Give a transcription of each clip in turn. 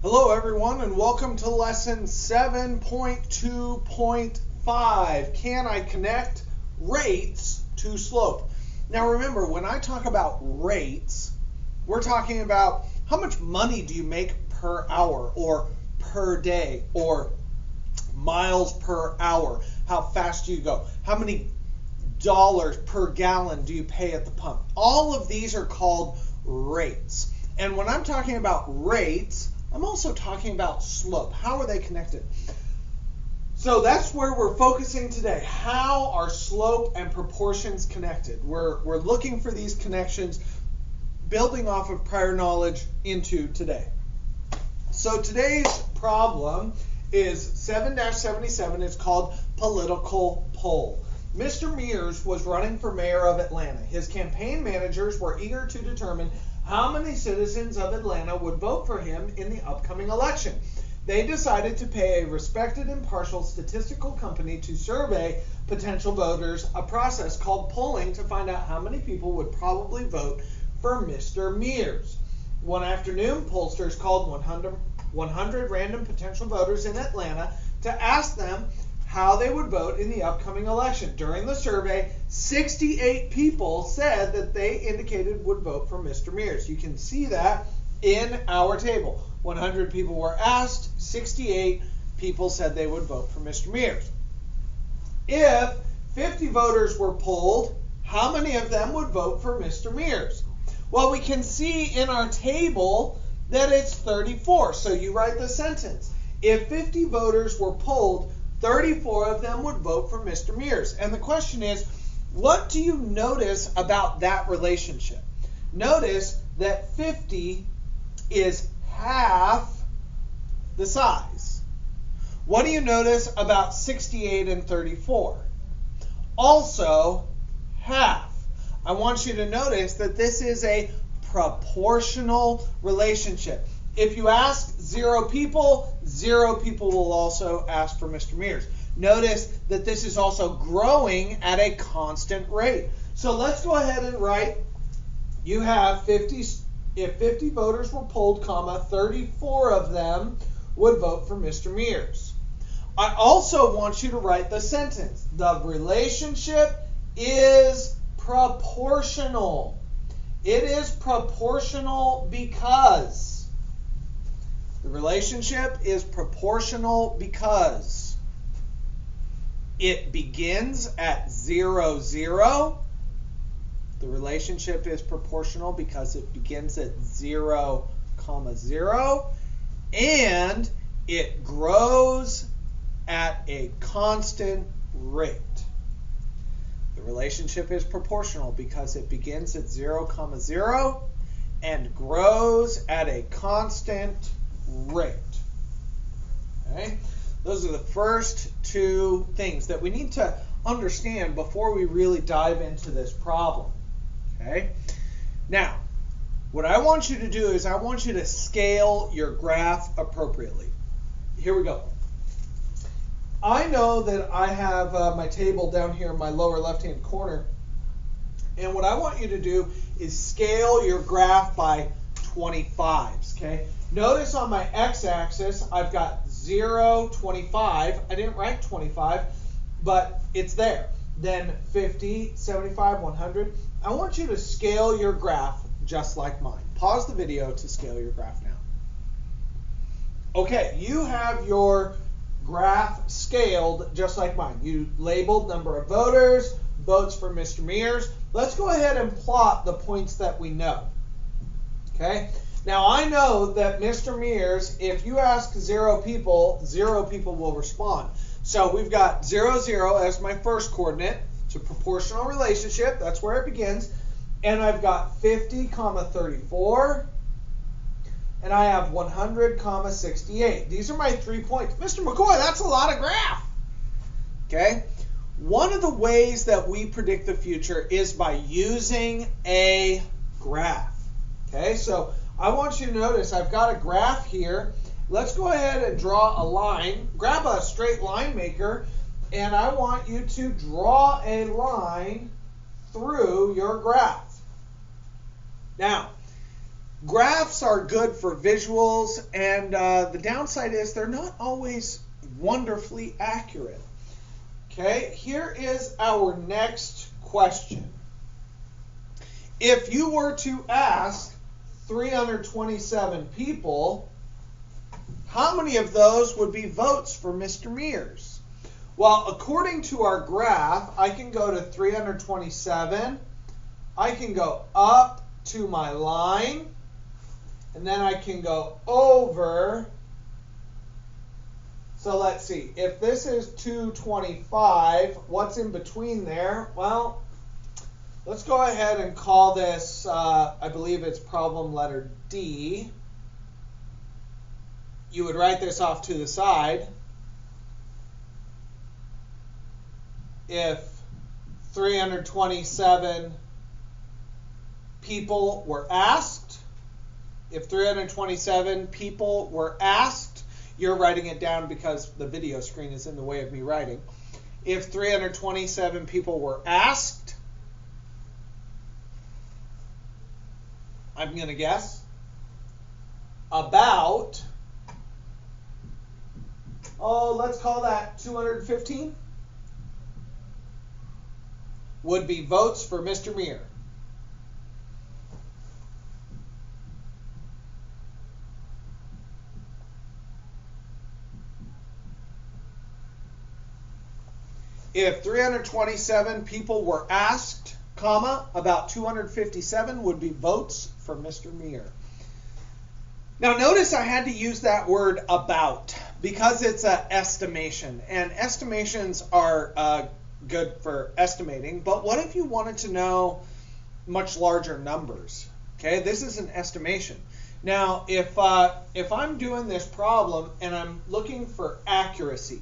Hello everyone and welcome to lesson 7.2.5. Can I connect rates to slope? Now remember, when I talk about rates, we're talking about how much money do you make per hour or per day or miles per hour. How fast do you go? How many dollars per gallon do you pay at the pump? All of these are called rates. And when I'm talking about rates, I'm also talking about slope. How are they connected? So that's where we're focusing today. How are slope and proportions connected? We're looking for these connections, building off of prior knowledge into today. So today's problem is 7-77. It's called political poll. Mr. Mears was running for mayor of Atlanta. His campaign managers were eager to determine how many citizens of Atlanta would vote for him in the upcoming election. They decided to pay a respected impartial statistical company to survey potential voters, a process called polling, to find out how many people would probably vote for Mr. Mears. One afternoon, pollsters called 100 random potential voters in Atlanta to ask them how they would vote in the upcoming election. During the survey, 68 people said that they indicated would vote for Mr. Mears. You can see that in our table. 100 people were asked, 68 people said they would vote for Mr. Mears. If 50 voters were polled, how many of them would vote for Mr. Mears? Well, we can see in our table that it's 34. So you write the sentence. If 50 voters were polled, 34 of them would vote for Mr. Mears. And the question is, what do you notice about that relationship? Notice that 50 is half the size. What do you notice about 68 and 34? Also half. I want you to notice that this is a proportional relationship. If you ask 0 people will also ask for Mr. Mears. Notice that this is also growing at a constant rate. So let's go ahead and write, you have 50, if 50 voters were polled, 34 of them would vote for Mr. Mears. I also want you to write the sentence. The relationship is proportional. It is proportional because. The relationship is proportional because it begins at 0, 0. The relationship is proportional because it begins at 0, 0. And it grows at a constant rate. The relationship is proportional because it begins at 0, 0 and grows at a constant rate. Okay? Those are the first two things that we need to understand before we really dive into this problem. Okay? Now, what I want you to do is I want you to scale your graph appropriately. Here we go. I know that I have my table down here in my lower left-hand corner, and what I want you to do is scale your graph by 25s. Okay? Notice on my x-axis, I've got 0, 25. I didn't write 25, but it's there. Then 50, 75, 100. I want you to scale your graph just like mine. Pause the video to scale your graph now. Okay, you have your graph scaled just like mine. You labeled number of voters, votes for Mr. Mears. Let's go ahead and plot the points that we know. Okay? Now I know that Mr. Mears, if you ask 0 people will respond. So we've got 0, 0 as my first coordinate. It's a proportional relationship. That's where it begins. And I've got 50, 34. And I have 100, 68. These are my 3 points. Mr. McCoy, that's a lot of graph. Okay? One of the ways that we predict the future is by using a graph. Okay? So I want you to notice I've got a graph here. Let's go ahead and draw a line. Grab a straight line maker, and I want you to draw a line through your graph. Now, Graphs are good for visuals, and the downside is they're not always wonderfully accurate. Okay, here is our next question. If you were to ask 327 people, how many of those would be votes for Mr. Mears? Well, according to our graph, I can go to 327. I can go up to my line, and then I can go over. So let's see. If this is 225, what's in between there? Well, let's go ahead and call this, I believe it's problem letter D. You would write this off to the side. If 327 people were asked, you're writing it down because the video screen is in the way of me writing. If 327 people were asked, I'm going to guess, about, let's call that 215, would be votes for Mr. Mears. If 327 people were asked, comma, about 257 would be votes for Mr. Mears. Now notice I had to use that word about because it's an estimation, and estimations are good for estimating, but what if you wanted to know much larger numbers? Okay, this is an estimation. Now if I'm doing this problem and I'm looking for accuracy,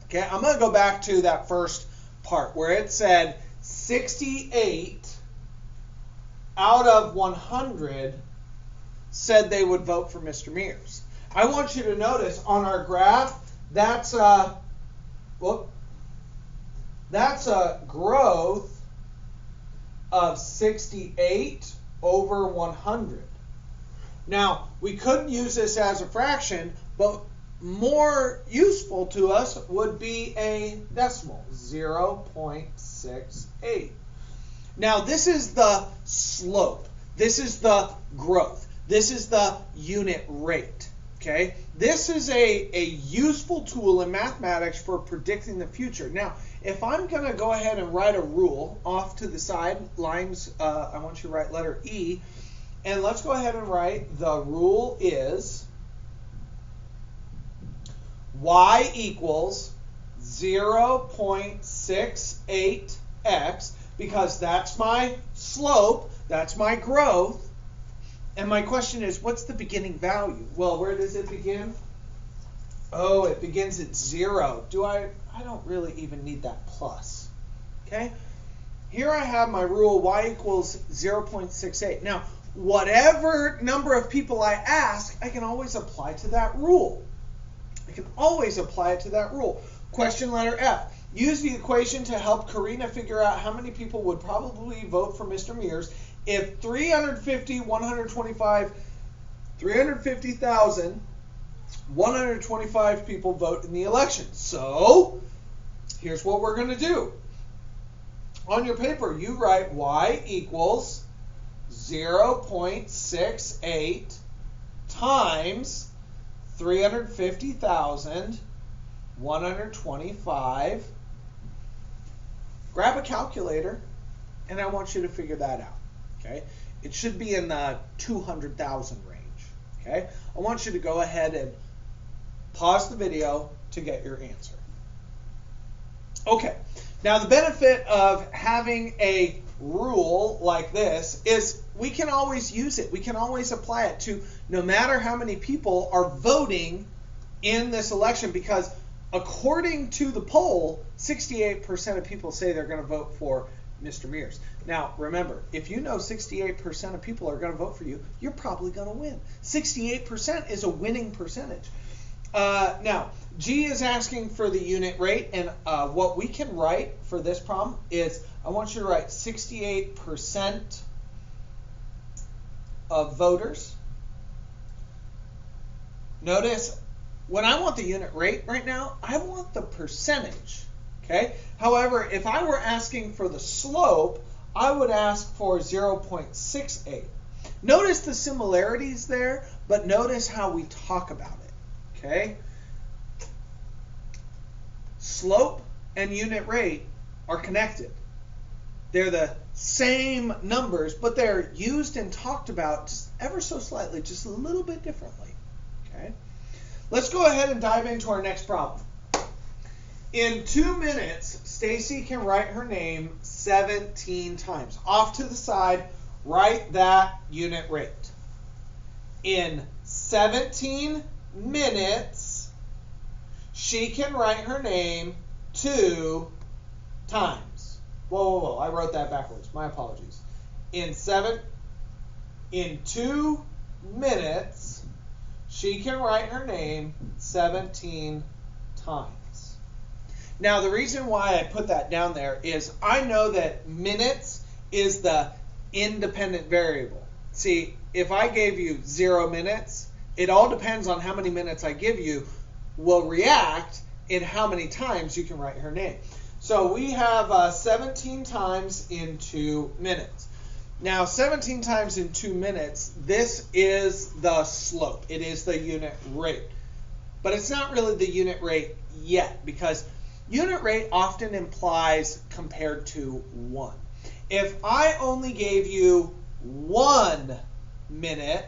okay, I'm going to go back to that first part where it said 68 out of 100 said they would vote for Mr. Mears. I want you to notice on our graph, that's a growth of 68 over 100. Now, we couldn't use this as a fraction, but more useful to us would be a decimal, 0.68. Now, this is the slope. This is the growth. This is the unit rate. Okay? This is a useful tool in mathematics for predicting the future. Now, if I'm going to go ahead and write a rule off to the side, lines, I want you to write letter E, and let's go ahead and write the rule is y equals 0.68x, because that's my slope, that's my growth. And my question is, what's the beginning value? Well, where does it begin? Oh, it begins at 0. I don't really even need that plus. Okay? Here I have my rule, y equals 0.68. Now, whatever number of people I ask, I can always apply to that rule. I can always apply it to that rule. Question letter F. Use the equation to help Karina figure out how many people would probably vote for Mr. Mears if 350,125 people vote in the election. So, here's what we're going to do. On your paper, you write y equals 0.68 times 350,125. Grab a calculator, and I want you to figure that out. Okay? It should be in the 200,000 range. Okay? I want you to go ahead and pause the video to get your answer. Okay. Now the benefit of having a rule like this is we can always use it. We can always apply it to no matter how many people are voting in this election, because according to the poll, 68% of people say they're going to vote for Mr. Mears. Now, remember, if you know 68% of people are going to vote for you, you're probably going to win. 68% is a winning percentage. Now, G is asking for the unit rate, and what we can write for this problem is I want you to write 68% of voters. Notice when I want the unit rate right now, I want the percentage. Okay. However, if I were asking for the slope, I would ask for 0.68. Notice the similarities there, but notice how we talk about it. Okay. Slope and unit rate are connected. They're the same numbers, but they're used and talked about just ever so slightly, just a little bit differently. Okay? Let's go ahead and dive into our next problem. In 2 minutes, Stacy can write her name 17 times. Off to the side, write that unit rate. In 17 minutes, she can write her name 2 times. Whoa, I wrote that backwards. My apologies. In 2 minutes, she can write her name 17 times. Now, the reason why I put that down there is I know that minutes is the independent variable. See, if I gave you 0 minutes, it all depends on how many minutes I give you will react in how many times you can write her name. So we have 17 times in 2 minutes. Now, 17 times in 2 minutes, this is the slope. It is the unit rate. But it's not really the unit rate yet, because unit rate often implies compared to 1. If I only gave you 1 minute,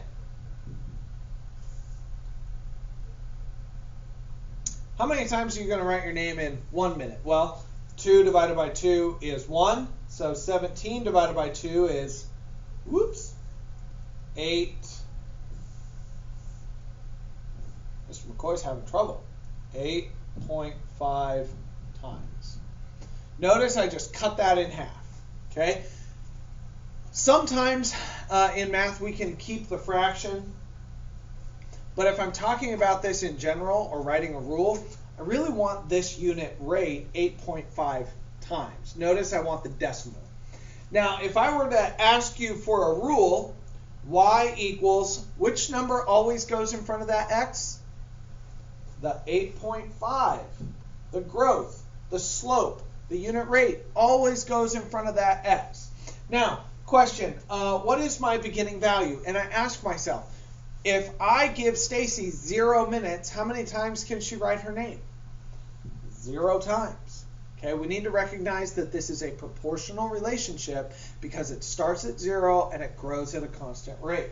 how many times are you going to write your name in 1 minute? Well, 2 divided by 2 is 1. So 17 divided by 2 is, 8. Mr. McCoy's having trouble. 8.5 times. Notice I just cut that in half. Okay? Sometimes in math we can keep the fraction. But if I'm talking about this in general or writing a rule, I really want this unit rate 8.5 times. Notice I want the decimal. Now, if I were to ask you for a rule, y equals, which number always goes in front of that x? The 8.5. The growth, the slope, the unit rate always goes in front of that x. Now, question, what is my beginning value? And I ask myself, if I give Stacy 0 minutes, how many times can she write her name? 0 times. Okay, we need to recognize that this is a proportional relationship because it starts at 0 and it grows at a constant rate.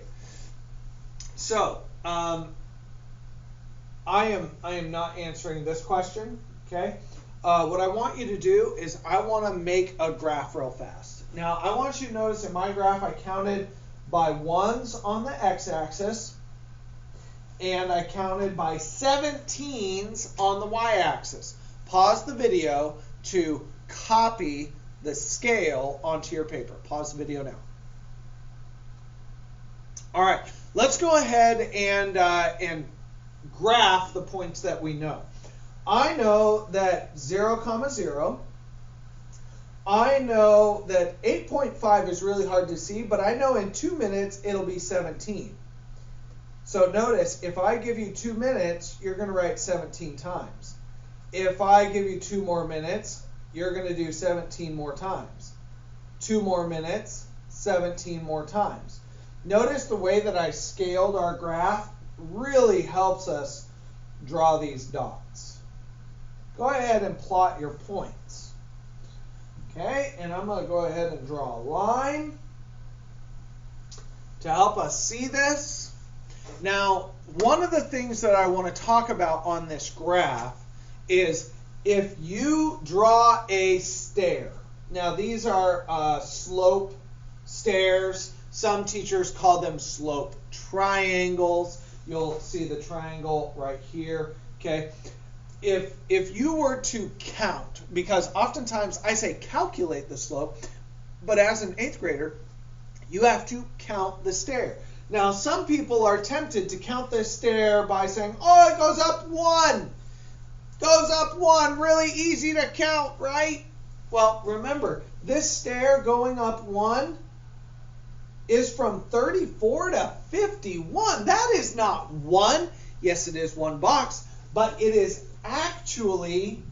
So, I am not answering this question. Okay, what I want you to do is I want to make a graph real fast. Now, I want you to notice in my graph I counted by 1s on the x-axis, and I counted by 17s on the y-axis. Pause the video to copy the scale onto your paper. Pause the video now. All right, let's go ahead and graph the points that we know. I know that 0, 0. I know that 8.5 is really hard to see, but I know in 2 minutes it'll be 17. So notice, if I give you 2 minutes, you're going to write 17 times. If I give you 2 more minutes, you're going to do 17 more times. 2 more minutes, 17 more times. Notice the way that I scaled our graph really helps us draw these dots. Go ahead and plot your points. Okay, and I'm going to go ahead and draw a line to help us see this. Now, one of the things that I want to talk about on this graph is if you draw a stair. Now, these are slope stairs. Some teachers call them slope triangles. You'll see the triangle right here. Okay. If you were to count, because oftentimes I say calculate the slope, but as an 8th grader, you have to count the stair. Now, some people are tempted to count this stair by saying, oh, it goes up 1. Goes up 1, really easy to count, right? Well, remember, this stair going up 1 is from 34 to 51. That is not one. Yes, it is one box, but it is actually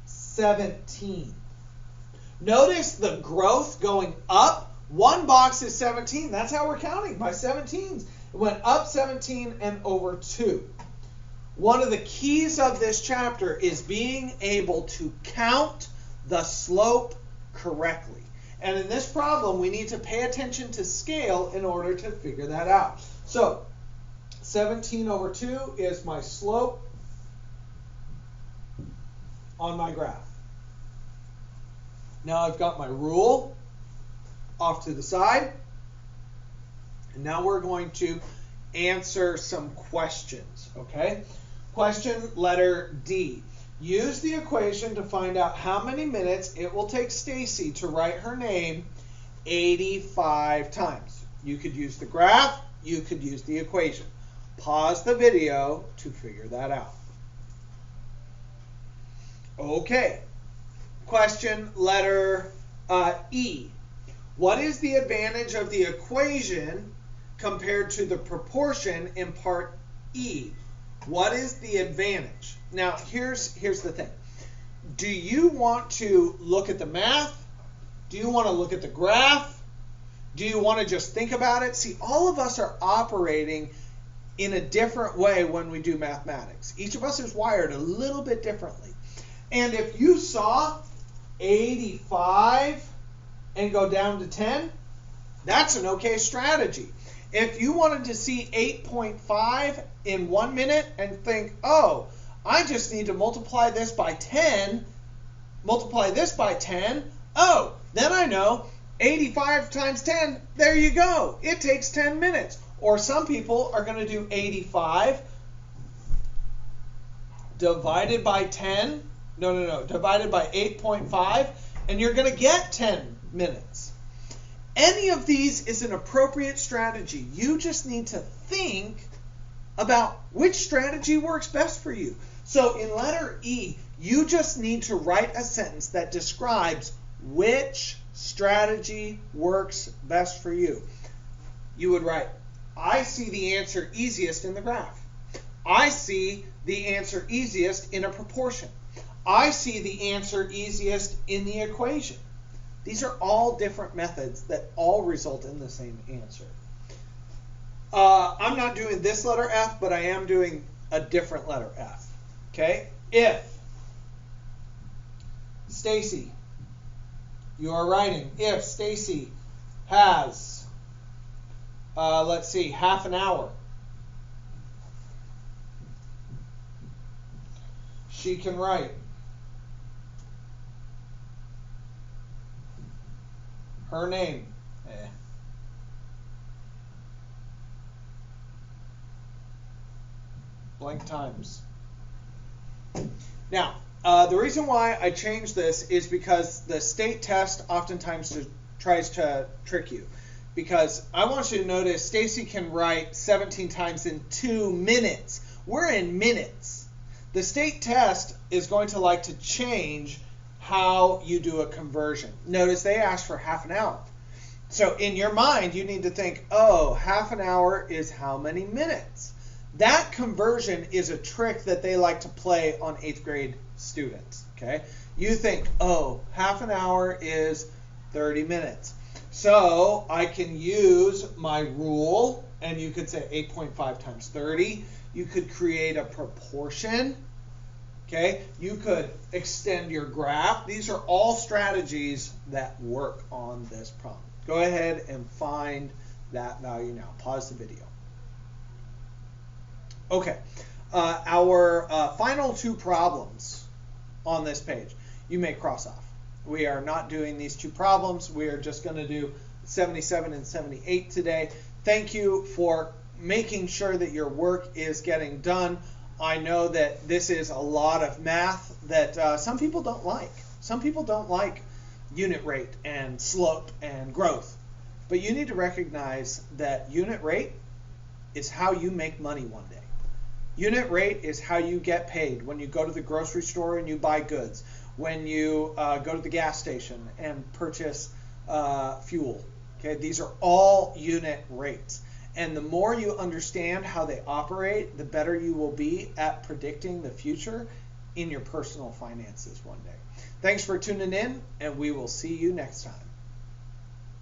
17. Notice the growth going up. One box is 17. That's how we're counting, by 17s. It went up 17 and over 2. One of the keys of this chapter is being able to count the slope correctly. And in this problem, we need to pay attention to scale in order to figure that out. So, 17 over 2 is my slope on my graph. Now I've got my rule off to the side. And now we're going to answer some questions, okay? Question letter D. Use the equation to find out how many minutes it will take Stacy to write her name 85 times. You could use the graph, you could use the equation. Pause the video to figure that out. Okay. Question letter E. What is the advantage of the equation compared to the proportion in part E? What is the advantage? Now, here's the thing. Do you want to look at the math? Do you want to look at the graph? Do you want to just think about it? See, all of us are operating in a different way when we do mathematics. Each of us is wired a little bit differently. And if you saw 85 and go down to 10, that's an okay strategy. If you wanted to see 8.5 in 1 minute and think, oh, I just need to multiply this by 10, multiply this by 10, oh, then I know 85 times 10, there you go. It takes 10 minutes. Or some people are going to do 85 divided by 10, divided by 8.5, and you're going to get 10 minutes. Any of these is an appropriate strategy. You just need to think about which strategy works best for you. So in letter E, you just need to write a sentence that describes which strategy works best for you. You would write, I see the answer easiest in the graph. I see the answer easiest in a proportion. I see the answer easiest in the equation. These are all different methods that all result in the same answer. I'm not doing this letter F, but I am doing a different letter F. Okay? If Stacy, you are writing, if Stacy has, let's see, half an hour, she can write her name. Blank times. Now, the reason why I changed this is because the state test oftentimes tries to trick you. Because I want you to notice Stacy can write 17 times in 2 minutes. We're in minutes. The state test is going to like to change how you do a conversion. Notice they asked for half an hour. So in your mind, you need to think, oh, half an hour is how many minutes? That conversion is a trick that they like to play on 8th grade students. Okay? You think, oh, half an hour is 30 minutes. So I can use my rule, and you could say 8.5 times 30. You could create a proportion. Okay? You could extend your graph. These are all strategies that work on this problem. Go ahead and find that value now. Pause the video. Okay. Our final 2 problems on this page, you may cross off. We are not doing these 2 problems. We are just going to do 77 and 78 today. Thank you for making sure that your work is getting done. I know that this is a lot of math that some people don't like. Some people don't like unit rate and slope and growth. But you need to recognize that unit rate is how you make money one day. Unit rate is how you get paid when you go to the grocery store and you buy goods, when you go to the gas station and purchase fuel. Okay, these are all unit rates. And the more you understand how they operate, the better you will be at predicting the future in your personal finances one day. Thanks for tuning in, and we will see you next time.